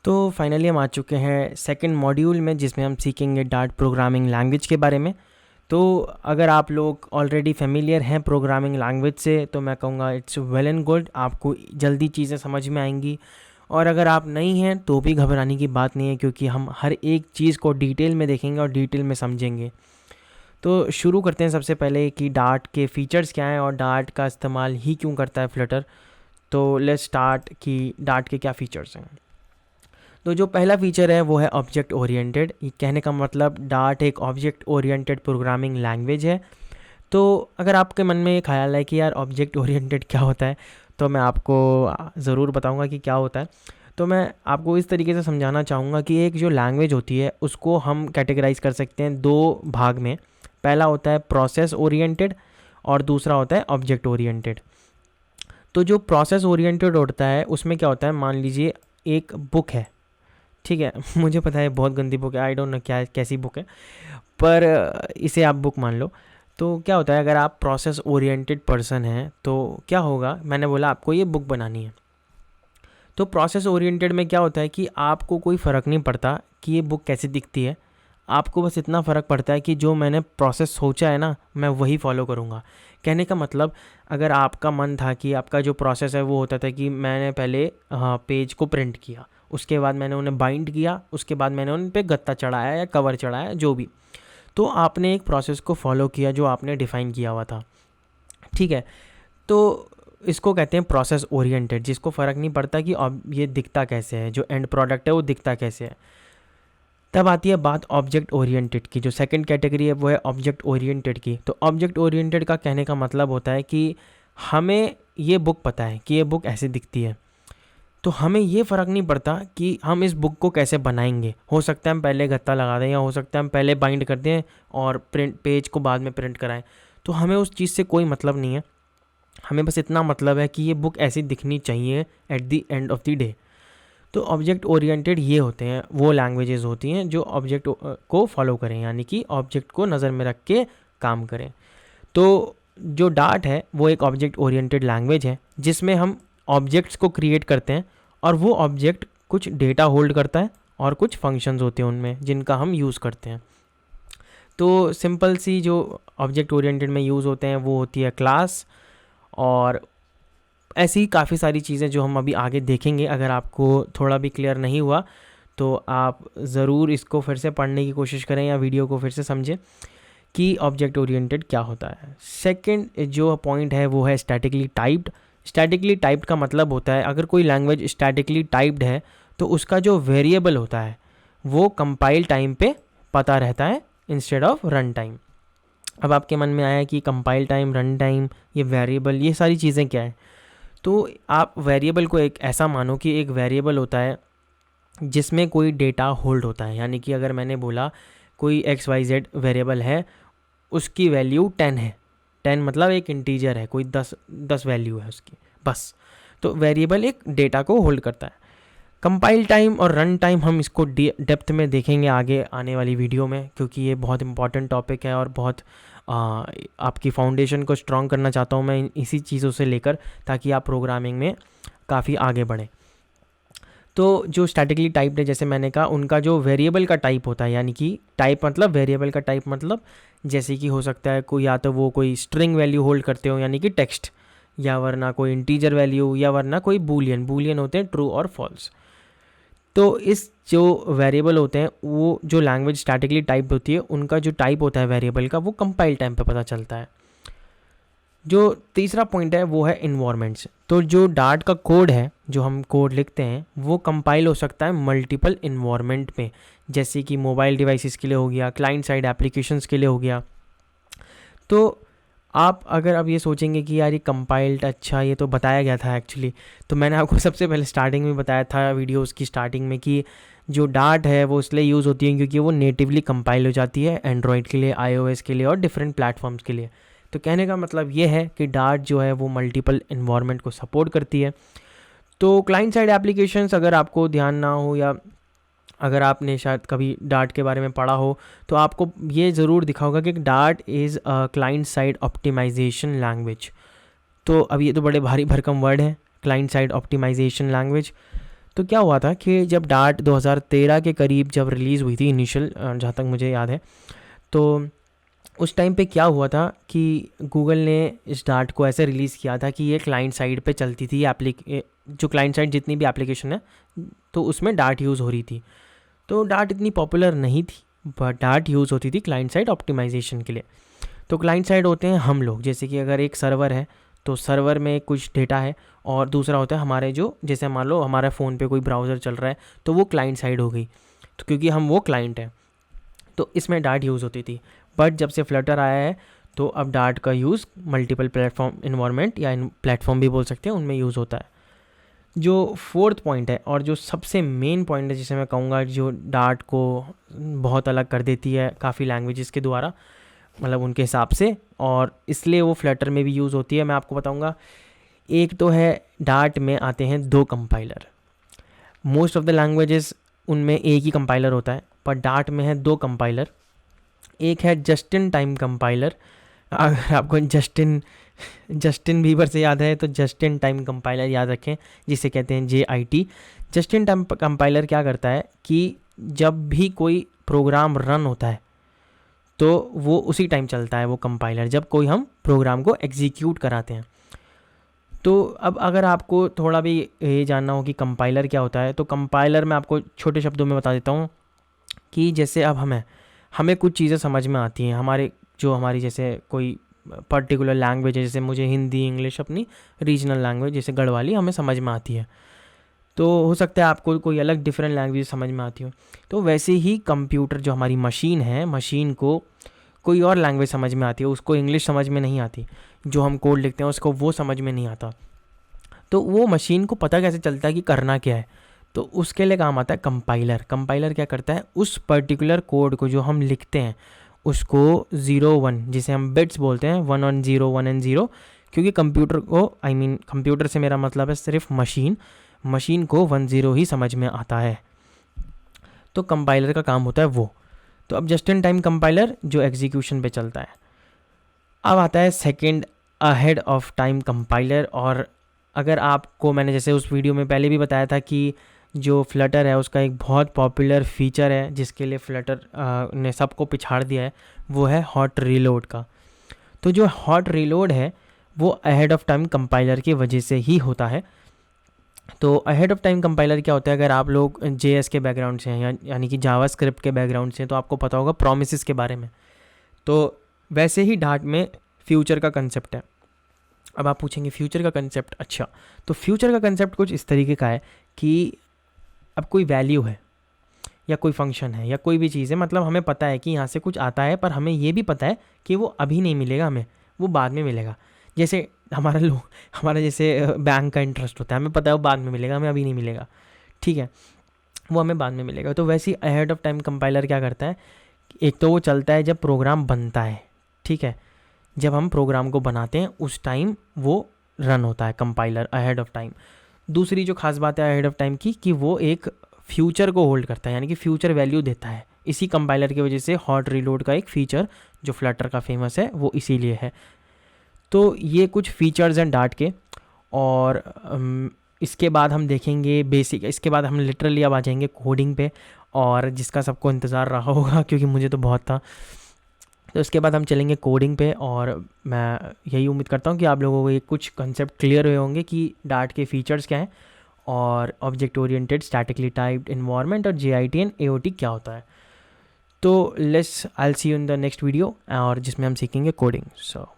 तो फाइनली हम आ चुके हैं सेकंड मॉड्यूल में, जिसमें हम सीखेंगे डार्ट प्रोग्रामिंग लैंग्वेज के बारे में। तो अगर आप लोग ऑलरेडी फेमिलियर हैं प्रोग्रामिंग लैंग्वेज से तो मैं कहूँगा इट्स वेल एंड गुड, आपको जल्दी चीज़ें समझ में आएंगी। और अगर आप नहीं हैं तो भी घबराने की बात नहीं है, क्योंकि हम हर एक चीज़ को डिटेल में देखेंगे और डिटेल में समझेंगे। तो शुरू करते हैं सबसे पहले कि डार्ट के फीचर्स क्या हैं और डार्ट का इस्तेमाल ही क्यों करता है फ्लटर। तो लेट्स स्टार्ट कि डार्ट के क्या फ़ीचर्स हैं। तो जो पहला फीचर है वो है ऑब्जेक्ट ओरिएंटेड। ये कहने का मतलब डार्ट एक ऑब्जेक्ट ओरिएंटेड प्रोग्रामिंग लैंग्वेज है। तो अगर आपके मन में ये ख्याल है कि यार ऑब्जेक्ट ओरिएंटेड क्या होता है, तो मैं आपको ज़रूर बताऊंगा कि क्या होता है। तो मैं आपको इस तरीके से समझाना चाहूँगा कि एक जो लैंग्वेज होती है उसको हम कैटेगराइज कर सकते हैं दो भाग में। पहला होता है प्रोसेस ओरिएंटेड और दूसरा होता है ऑब्जेक्ट ओरिएंटेड। तो जो प्रोसेस ओरिएंटेड होता है उसमें क्या होता है, मान लीजिए एक बुक है, ठीक है। मुझे पता है बहुत गंदी बुक है, आई डोंट नो क्या कैसी बुक है, पर इसे आप बुक मान लो। तो क्या होता है, अगर आप प्रोसेस ओरिएंटेड पर्सन हैं तो क्या होगा, मैंने बोला आपको ये बुक बनानी है। तो प्रोसेस ओरिएंटेड में क्या होता है कि आपको कोई फ़र्क नहीं पड़ता कि ये बुक कैसी दिखती है, आपको बस इतना फ़र्क पड़ता है कि जो मैंने प्रोसेस सोचा है ना मैं वही फॉलो करूँगा। कहने का मतलब, अगर आपका मन था कि आपका जो प्रोसेस है वो होता था कि मैंने पहले पेज को प्रिंट किया, उसके बाद मैंने उन्हें बाइंड किया, उसके बाद मैंने उन पे गत्ता चढ़ाया या कवर चढ़ाया जो भी, तो आपने एक प्रोसेस को फॉलो किया जो आपने डिफ़ाइन किया हुआ था, ठीक है। तो इसको कहते हैं प्रोसेस ओरिएंटेड, जिसको फ़र्क नहीं पड़ता कि अब ये दिखता कैसे है, जो एंड प्रोडक्ट है वो दिखता कैसे है। तब आती है बात ऑब्जेक्ट ओरिएंटेड की। जो सेकंड कैटेगरी है वो है ऑब्जेक्ट ओरिएंटेड की। तो ऑब्जेक्ट ओरिएंटेड का कहने का मतलब होता है कि हमें ये बुक पता है कि ये बुक ऐसे दिखती है, तो हमें ये फ़र्क नहीं पड़ता कि हम इस बुक को कैसे बनाएंगे। हो सकता है हम पहले गत्ता लगा दें या हो सकता है हम पहले बाइंड कर दें और प्रिंट पेज को बाद में प्रिंट कराएं। तो हमें उस चीज़ से कोई मतलब नहीं है, हमें बस इतना मतलब है कि ये बुक ऐसी दिखनी चाहिए at the end of the day. तो ऑब्जेक्ट ओरिएंटेड ये होते हैं, वो लैंग्वेजेस होती हैं जो ऑब्जेक्ट को फॉलो करें, यानी कि ऑब्जेक्ट को नज़र में रख के काम करें। तो जो डार्ट है वो एक ऑब्जेक्ट ओरिएंटेड लैंग्वेज है जिसमें हम ऑब्जेक्ट्स को क्रिएट करते हैं और वो ऑब्जेक्ट कुछ डेटा होल्ड करता है और कुछ फंक्शंस होते हैं उनमें जिनका हम यूज़ करते हैं। तो सिंपल सी जो ऑब्जेक्ट ओरिएंटेड में यूज़ होते हैं वो होती है क्लास, और ऐसी ही काफ़ी सारी चीज़ें जो हम अभी आगे देखेंगे। अगर आपको थोड़ा भी क्लियर नहीं हुआ तो आप ज़रूर इसको फिर से पढ़ने की कोशिश करें या वीडियो को फिर से समझें कि ऑब्जेक्ट ओरिएंटेड क्या होता है। सेकंड जो पॉइंट है वो है स्टैटिकली टाइप्ड। स्टैटिकली टाइप्ड का मतलब होता है, अगर कोई लैंग्वेज स्टैटिकली टाइप्ड है तो उसका जो वेरिएबल होता है वो कंपाइल टाइम पे पता रहता है इंस्टेड ऑफ रन टाइम। अब आपके मन में आया कि कंपाइल टाइम, रन टाइम, ये वेरिएबल, ये सारी चीज़ें क्या है। तो आप वेरिएबल को एक ऐसा मानो कि एक वेरिएबल होता है जिसमें कोई डेटा होल्ड होता है। यानी कि अगर मैंने बोला कोई XYZ वेरिएबल है, उसकी वैल्यू 10 है, 10 मतलब एक इंटीजर है, कोई 10 वैल्यू है उसकी, बस। तो वेरिएबल एक डेटा को होल्ड करता है। कंपाइल टाइम और रन टाइम हम इसको डेप्थ में देखेंगे आगे आने वाली वीडियो में, क्योंकि ये बहुत इंपॉर्टेंट टॉपिक है और बहुत आपकी फाउंडेशन को स्ट्रॉन्ग करना चाहता हूँ मैं इसी चीज़ों से लेकर, ताकि आप प्रोग्रामिंग में काफ़ी आगे बढ़ें। तो जो स्टैटिकली टाइप्ड है, जैसे मैंने कहा, उनका जो वेरिएबल का टाइप होता है, यानी कि टाइप मतलब वेरिएबल का टाइप मतलब जैसे कि हो सकता है कोई या तो वो कोई स्ट्रिंग वैल्यू होल्ड करते हो यानी कि टेक्स्ट, या वरना कोई इंटीजर वैल्यू, या वरना कोई बूलियन होते हैं ट्रू और फॉल्स। तो इस जो वेरिएबल होते हैं, वो जो लैंग्वेज स्टैटिकली टाइप्ड होती है उनका जो टाइप होता है वेरिएबल का वो कंपाइल टाइम पे पता चलता है। जो तीसरा पॉइंट है वो है इन्वायरमेंट्स। तो जो डार्ट का कोड है, जो हम कोड लिखते हैं, वो कंपाइल हो सकता है मल्टीपल इन्वायरमेंट में, जैसे कि मोबाइल डिवाइसेस के लिए हो गया, क्लाइंट साइड एप्लीकेशंस के लिए हो गया। तो आप अगर अब ये सोचेंगे कि यार ये कंपाइल्ड, अच्छा ये तो बताया गया था एक्चुअली, तो मैंने आपको सबसे पहले स्टार्टिंग में बताया था वीडियोस की स्टार्टिंग में कि जो डार्ट है वो इसलिए यूज़ होती है क्योंकि वो नेटिवली कंपाइल हो जाती है एंड्रॉयड के लिए, iOS के लिए और डिफरेंट प्लेटफॉर्म्स के लिए। तो कहने का मतलब ये है कि डार्ट जो है वो मल्टीपल इन्वायरमेंट को सपोर्ट करती है। तो क्लाइंट साइड एप्लीकेशंस, अगर आपको ध्यान ना हो या अगर आपने शायद कभी डार्ट के बारे में पढ़ा हो तो आपको ये ज़रूर दिखा होगा कि Dart is a client side optimization language. तो अब ये तो बड़े भारी भरकम वर्ड है, क्लाइंट साइड ऑप्टिमाइजेशन लैंग्वेज। तो क्या हुआ था कि जब डार्ट 2013 के करीब जब रिलीज़ हुई थी इनिशियल, जहाँ तक मुझे याद है, तो उस टाइम पे क्या हुआ था कि गूगल ने इस डार्ट को ऐसे रिलीज़ किया था कि ये क्लाइंट साइड पे चलती थी, जो क्लाइंट साइड जितनी भी एप्लीकेशन है तो उसमें डार्ट यूज़ हो रही थी। तो डार्ट इतनी पॉपुलर नहीं थी, बट डार्ट यूज़ होती थी क्लाइंट साइड ऑप्टिमाइजेशन के लिए। तो क्लाइंट साइड होते हैं हम लोग, जैसे कि अगर एक सर्वर है तो सर्वर में कुछ डेटा है, और दूसरा होता है हमारे जो, जैसे मान लो हमारे फ़ोन पे कोई ब्राउज़र चल रहा है तो वो क्लाइंट साइड हो गई, तो क्योंकि हम वो क्लाइंट हैं, तो इसमें डार्ट यूज़ होती थी। बट जब से फ्लटर आया है तो अब डार्ट का यूज़ मल्टीपल प्लेटफॉर्म इन्वायरमेंट या प्लेटफॉर्म भी बोल सकते हैं, उनमें यूज़ होता है। जो फोर्थ पॉइंट है और जो सबसे मेन पॉइंट है जिसे मैं कहूँगा जो डार्ट को बहुत अलग कर देती है काफ़ी लैंग्वेजेस के द्वारा, मतलब उनके हिसाब से, और इसलिए वो फ्लटर में भी यूज़ होती है, मैं आपको बताऊँगा। एक तो है डार्ट में आते हैं 2 compiler. Most of the languages उनमें एक ही कंपाइलर होता है, पर डार्ट में है 2 कंपाइलर। एक है जस्ट इन टाइम कंपाइलर, अगर आपको जस्टिन बीबर से याद है तो जस्ट इन टाइम कंपाइलर याद रखें, जिसे कहते हैं JIT। Just in time compiler क्या करता है कि जब भी कोई प्रोग्राम रन होता है तो वो उसी टाइम चलता है वो कंपाइलर, जब कोई हम प्रोग्राम को एग्जीक्यूट कराते हैं। तो अब अगर आपको थोड़ा भी ये जानना हो कि कंपाइलर क्या होता है, तो कंपाइलर मैं आपको छोटे शब्दों में बता देता हूँ कि जैसे अब हमें कुछ चीज़ें समझ में आती हैं, हमारी जैसे कोई पर्टिकुलर लैंग्वेज है, जैसे मुझे हिंदी इंग्लिश अपनी रीजनल लैंग्वेज जैसे गढ़वाली हमें समझ में आती है, तो हो सकता है आपको कोई अलग डिफरेंट लैंग्वेज समझ में आती हो। तो वैसे ही कंप्यूटर जो हमारी मशीन है, मशीन को कोई और लैंग्वेज समझ में आती है, उसको इंग्लिश समझ में नहीं आती, जो हम कोड लिखते हैं उसको वो समझ में नहीं आता। तो वो मशीन को पता कैसे चलता है कि करना क्या है, तो उसके लिए काम आता है कंपाइलर। कंपाइलर क्या करता है, उस पर्टिकुलर कोड को जो हम लिखते हैं उसको 0-1, जिसे हम बिट्स बोलते हैं, 1 और 0, 1 एंड 0, क्योंकि कंप्यूटर को कंप्यूटर से मेरा मतलब है सिर्फ मशीन को 1-0 ही समझ में आता है। तो कंपाइलर का काम होता है वो। तो अब जस्ट इन टाइम कंपाइलर जो एग्जीक्यूशन पे चलता है। अब आता है second ahead of time compiler. और अगर आपको मैंने जैसे उस वीडियो में पहले भी बताया था कि जो फ्लटर है उसका एक बहुत पॉपुलर फीचर है जिसके लिए फ्लटर ने सबको पिछाड़ दिया है, वो है हॉट रीलोड का। तो जो हॉट रीलोड है वो अहेड ऑफ टाइम कंपाइलर की वजह से ही होता है। तो अहेड ऑफ टाइम कंपाइलर क्या होता है, अगर आप लोग JS के बैकग्राउंड से हैं यानी कि जावास्क्रिप्ट के बैकग्राउंड से हैं तो आपको पता होगा प्रॉमिसेस के बारे में। तो वैसे ही डार्ट में फ्यूचर का कंसेप्ट है। अब आप पूछेंगे फ्यूचर का कंसेप्ट, अच्छा तो फ्यूचर का कंसेप्ट कुछ इस तरीके का है कि अब कोई वैल्यू है या कोई फंक्शन है या कोई भी चीज़ है, मतलब हमें पता है कि यहाँ से कुछ आता है, पर हमें ये भी पता है कि वो अभी नहीं मिलेगा, हमें वो बाद में मिलेगा। जैसे हमारा जैसे बैंक का इंटरेस्ट होता है, हमें पता है वो बाद में मिलेगा, हमें अभी नहीं मिलेगा, ठीक है, वो हमें बाद में मिलेगा। तो वैसे ही अहेड ऑफ टाइम कंपाइलर क्या करता है, एक तो वो चलता है जब प्रोग्राम बनता है, ठीक है, जब हम प्रोग्राम को बनाते हैं उस टाइम वो रन होता है कंपाइलर अहेड ऑफ टाइम। दूसरी जो खास बात है अहेड ऑफ टाइम की कि वो एक फ्यूचर को होल्ड करता है, यानी कि फ्यूचर वैल्यू देता है। इसी कंपाइलर की वजह से हॉट रीलोड का एक फ़ीचर जो फ्लटर का फेमस है वो इसीलिए है। तो ये कुछ फीचर्स हैं डार्ट के। और इसके बाद हम देखेंगे बेसिक, इसके बाद हम लिटरली अब आ जाएंगे कोडिंग पे, और जिसका सबको इंतज़ार रहा होगा क्योंकि मुझे तो बहुत था। तो इसके बाद हम चलेंगे कोडिंग पे, और मैं यही उम्मीद करता हूँ कि आप लोगों को ये कुछ कंसेप्ट क्लियर हुए होंगे कि डार्ट के फीचर्स क्या हैं और object oriented statically typed environment और JIT एंड AOT क्या होता है। तो I will see you in the next video, और जिसमें हम सीखेंगे कोडिंग। सो